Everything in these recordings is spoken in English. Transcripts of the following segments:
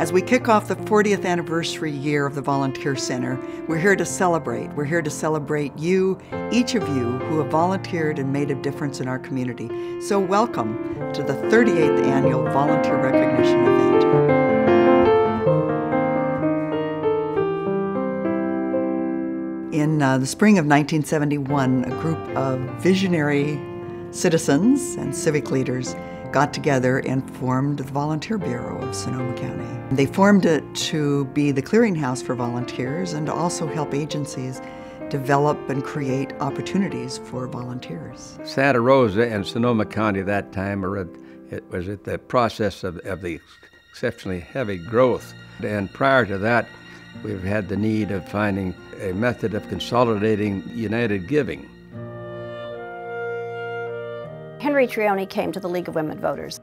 As we kick off the 40th anniversary year of the Volunteer Center, we're here to celebrate. We're here to celebrate you, each of you who have volunteered and made a difference in our community. So welcome to the 38th Annual Volunteer Recognition Event. In the spring of 1971, a group of visionary citizens and civic leaders got together and formed the Volunteer Bureau of Sonoma County. They formed it to be the clearinghouse for volunteers and to also help agencies develop and create opportunities for volunteers. Santa Rosa and Sonoma County at that time was at the process of the exceptionally heavy growth. And prior to that, we've had the need of finding a method of consolidating united giving. Henry Trioni came to the League of Women Voters.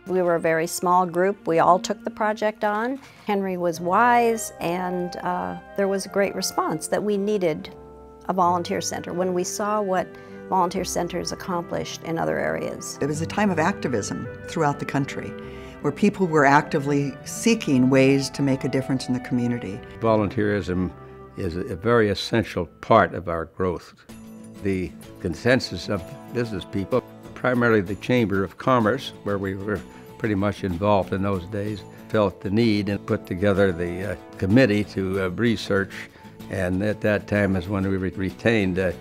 We were a very small group. We all took the project on. Henry was wise, and there was a great response that we needed a volunteer center when we saw what volunteer centers accomplished in other areas. It was a time of activism throughout the country, where people were actively seeking ways to make a difference in the community. Volunteerism is a very essential part of our growth. The consensus of business people, primarily the Chamber of Commerce, where we were pretty much involved in those days, felt the need and put together the committee to research, and at that time is when we retained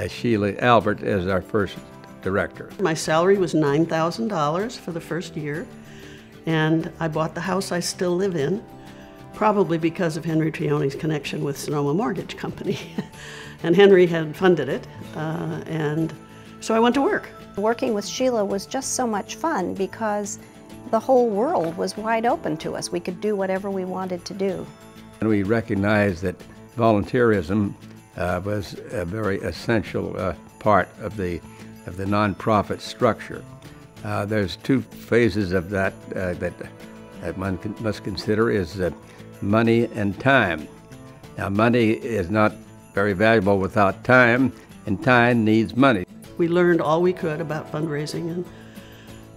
Sheila Albert as our first director. My salary was $9,000 for the first year, and I bought the house I still live in, probably because of Henry Trioni's connection with Sonoma Mortgage Company. And Henry had funded it, and so I went to work. Working with Sheila was just so much fun because the whole world was wide open to us. We could do whatever we wanted to do. And we recognized that volunteerism was a very essential part of the nonprofit structure. There's two phases of that that one must consider is money and time. Now, money is not very valuable without time, and time needs money. We learned all we could about fundraising,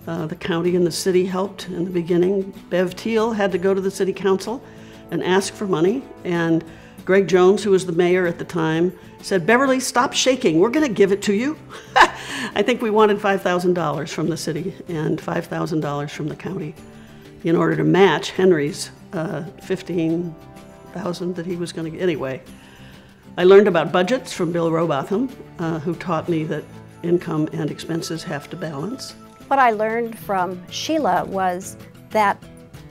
and the county and the city helped in the beginning. Bev Teal had to go to the city council and ask for money, and Greg Jones, who was the mayor at the time, said, "Beverly, stop shaking, we're going to give it to you." I think we wanted $5,000 from the city and $5,000 from the county in order to match Henry's $15,000 that he was going to get anyway. I learned about budgets from Bill Robotham, who taught me that income and expenses have to balance. What I learned from Sheila was that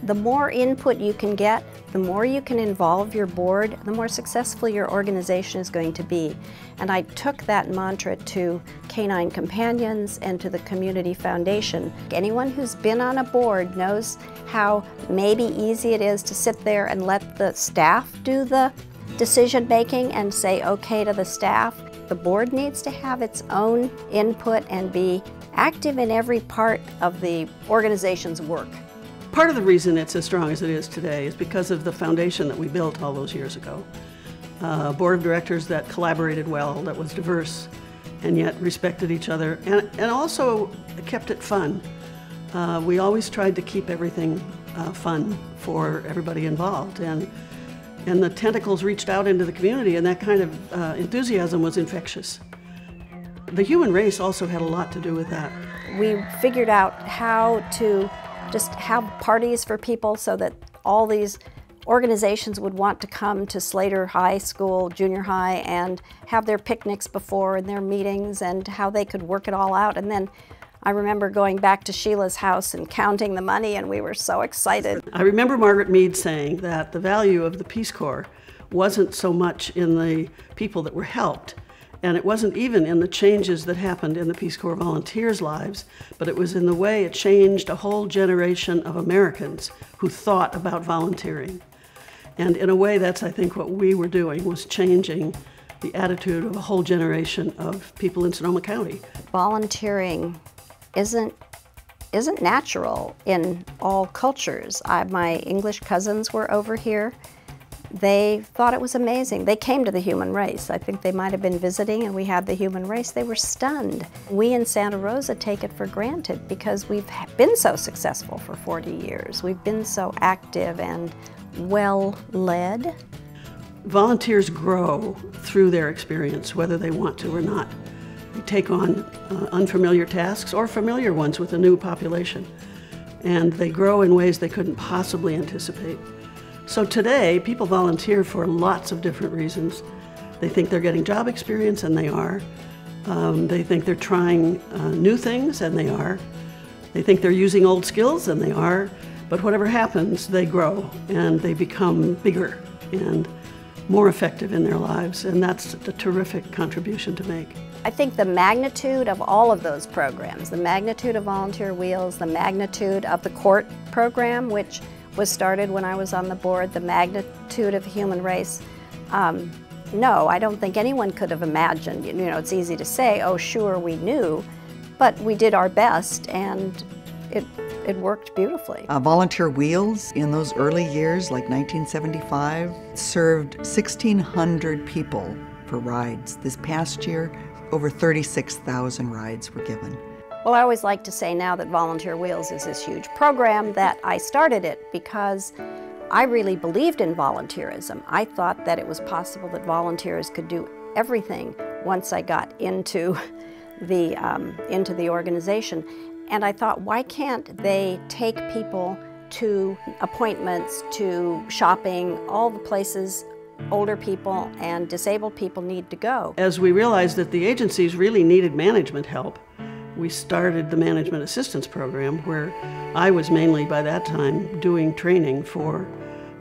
the more input you can get, the more you can involve your board, the more successful your organization is going to be. And I took that mantra to Canine Companions and to the Community Foundation. Anyone who's been on a board knows how maybe easy it is to sit there and let the staff do the decision making and say okay to the staff. The board needs to have its own input and be active in every part of the organization's work. Part of the reason it's as strong as it is today is because of the foundation that we built all those years ago. A board of directors that collaborated well, that was diverse, and yet respected each other, and also kept it fun. We always tried to keep everything fun for everybody involved, and the tentacles reached out into the community, and that kind of enthusiasm was infectious. The human race also had a lot to do with that. We figured out how to just have parties for people so that all these organizations would want to come to Slater High School, junior high, and have their picnics before and their meetings and how they could work it all out. And then I remember going back to Sheila's house and counting the money, and we were so excited. I remember Margaret Mead saying that the value of the Peace Corps wasn't so much in the people that were helped, and it wasn't even in the changes that happened in the Peace Corps volunteers' lives, but it was in the way it changed a whole generation of Americans who thought about volunteering. And in a way, that's, I think, what we were doing, was changing the attitude of a whole generation of people in Sonoma County. Volunteering isn't natural in all cultures. My English cousins were over here. they thought it was amazing. They came to the Human Race. I think they might have been visiting and we had the Human Race. They were stunned. We in Santa Rosa take it for granted because we've been so successful for 40 years. We've been so active and well-led. Volunteers grow through their experience, whether they want to or not. They take on unfamiliar tasks or familiar ones with a new population, and they grow in ways they couldn't possibly anticipate. So today, people volunteer for lots of different reasons. They think they're getting job experience, and they are. They think they're trying new things, and they are. They think they're using old skills, and they are. But whatever happens, they grow, and they become bigger and more effective in their lives, and that's a terrific contribution to make. I think the magnitude of all of those programs, the magnitude of Volunteer Wheels, the magnitude of the court program, which was started when I was on the board, the magnitude of Human Race, no, I don't think anyone could have imagined. You know, it's easy to say, oh sure, we knew, but we did our best, and it worked beautifully. Volunteer Wheels in those early years, like 1975, served 1,600 people for rides. This past year, over 36,000 rides were given. Well, I always like to say now that Volunteer Wheels is this huge program that I started it because I really believed in volunteerism. I thought that it was possible that volunteers could do everything once I got into the organization. And I thought, why can't they take people to appointments, to shopping, all the places older people and disabled people need to go? As we realized that the agencies really needed management help, we started the Management Assistance Program, where I was mainly by that time doing training for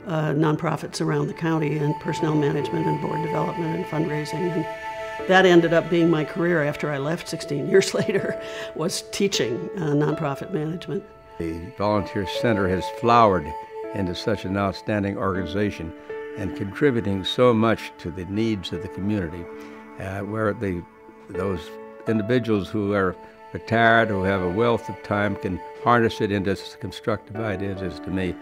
nonprofits around the county in personnel management and board development and fundraising. And that ended up being my career after I left 16 years later, was teaching nonprofit management. The Volunteer Center has flowered into such an outstanding organization and contributing so much to the needs of the community, where those individuals who are retired, who have a wealth of time, can harness it into constructive ideas, is to me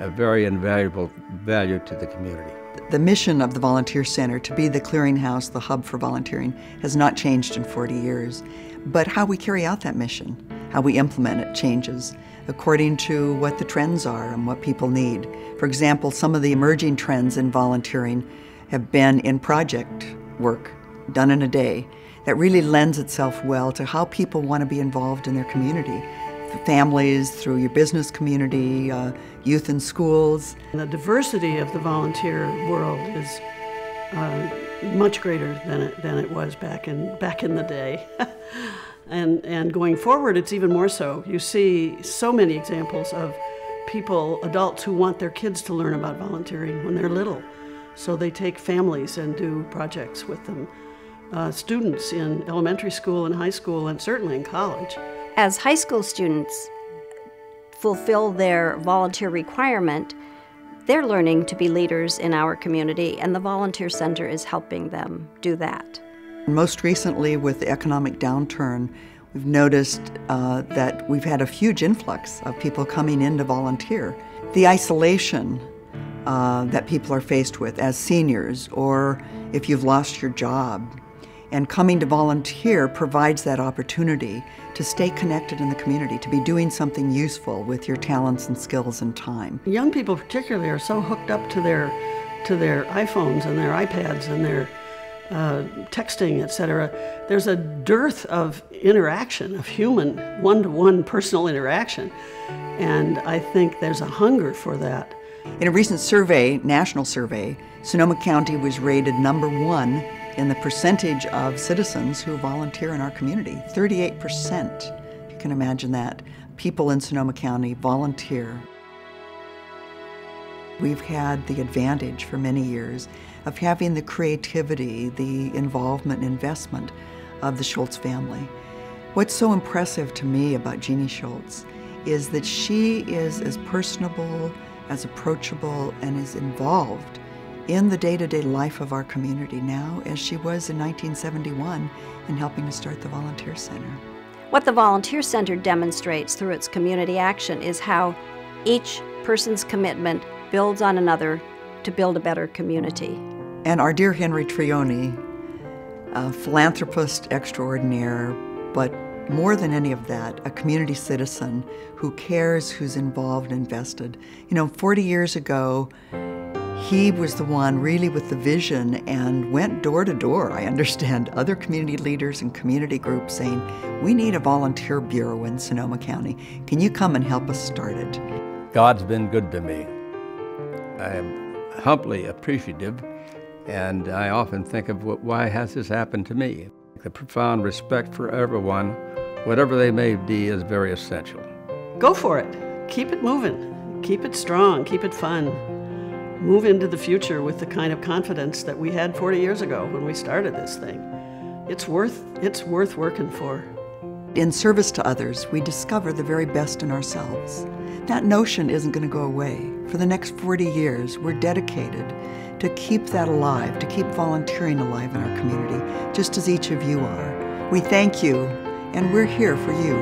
a very invaluable value to the community. The mission of the Volunteer Center to be the clearinghouse, the hub for volunteering, has not changed in 40 years. But how we carry out that mission, how we implement it, changes according to what the trends are and what people need. For example, some of the emerging trends in volunteering have been in project work done in a day that really lends itself well to how people want to be involved in their community. Families, through your business community, youth in schools. The diversity of the volunteer world is much greater than it was back in the day. And going forward, it's even more so. You see so many examples of people, adults, who want their kids to learn about volunteering when they're little. So they take families and do projects with them. Students in elementary school and high school, and certainly in college. As high school students fulfill their volunteer requirement, they're learning to be leaders in our community, and the Volunteer Center is helping them do that. Most recently, with the economic downturn, we've noticed that we've had a huge influx of people coming in to volunteer. The isolation that people are faced with as seniors, or if you've lost your job, and coming to volunteer provides that opportunity to stay connected in the community, to be doing something useful with your talents and skills and time. Young people particularly are so hooked up to their iPhones and their iPads and their texting, etc. There's a dearth of interaction, of human, one-to-one personal interaction, and I think there's a hunger for that. In a recent survey, national survey, Sonoma County was rated #1 in the percentage of citizens who volunteer in our community. 38%, if you can imagine that. People in Sonoma County volunteer. We've had the advantage for many years of having the creativity, the involvement and investment of the Schultz family. What's so impressive to me about Jeannie Schultz is that she is as personable, as approachable, and as involved in the day-to-day life of our community now as she was in 1971 in helping to start the Volunteer Center. What the Volunteer Center demonstrates through its community action is how each person's commitment builds on another to build a better community. And our dear Henry Trioni, a philanthropist extraordinaire, but more than any of that, a community citizen who cares, who's involved, invested. 40 years ago, he was the one really with the vision and went door to door, I understand, other community leaders and community groups saying, we need a volunteer bureau in Sonoma County. Can you come and help us start it? God's been good to me. I am humbly appreciative, and I often think of why has this happened to me? The profound respect for everyone, whatever they may be, is very essential. Go for it. Keep it moving. Keep it strong. Keep it fun. Move into the future with the kind of confidence that we had 40 years ago when we started this thing. It's worth working for. In service to others, we discover the very best in ourselves. That notion isn't going to go away. For the next 40 years, we're dedicated to keep that alive, to keep volunteering alive in our community, just as each of you are. We thank you, and we're here for you.